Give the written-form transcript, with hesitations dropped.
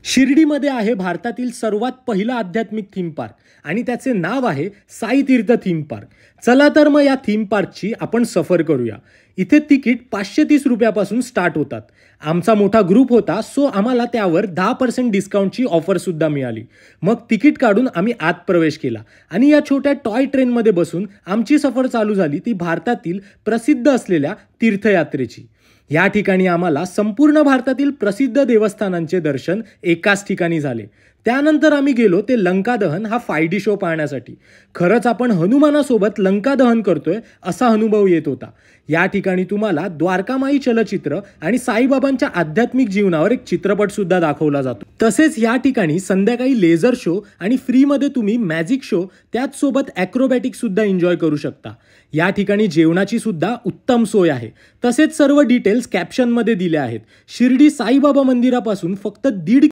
शिर्डीमध्ये आहे भारतातील सर्वात पहिला आध्यात्मिक थीम पार्क आणि त्याचे नाव आहे साई तीर्थ थीम पार्क. चला तर मग या थीम पार्कची आपण सफर करूया. इथे तिकीट 530 रुपयापासून स्टार्ट होतात. आमचा मोठा ग्रुप होता, सो आम्हाला त्यावर 10% डिस्काउंटची ऑफर सुद्धा मिळाली. मग तिकीट काढून आम्ही आत प्रवेश केला आणि या छोट्या टॉय ट्रेनमध्ये बसून आमची सफर चालू झाली ती भारतातील प्रसिद्ध असलेल्या तीर्थयात्रेची. या ठिकाणी आम्हाला संपूर्ण भारतातील प्रसिद्ध देवस्थानांचे दर्शन एकाच ठिकाणी झाले. त्यानंतर आम्ही गेलो ते लंका दहन हा 5D शो पाहण्यासाठी. खरंच आपण हनुमानासोबत लंका दहन करतोय असा अनुभव येत होता. या ठिकाणी तुम्हाला द्वारकामाई चलचित्र आणि साईबाबांच्या आध्यात्मिक जीवनावर एक चित्रपट सुद्धा दाखवला जातो. तसेच या ठिकाणी संध्याकाळी लेझर शो आणि फ्रीमध्ये तुम्ही मॅजिक शो त्याच सोबत ॲक्रोबॅटिक सुद्धा एन्जॉय करू शकता. या ठिकाणी जेवणाची सुद्धा उत्तम सोय आहे. तसेच सर्व डिटेल्स कॅप्शनमध्ये दिले आहेत. शिर्डी साईबाबा मंदिरापासून फक्त 1.5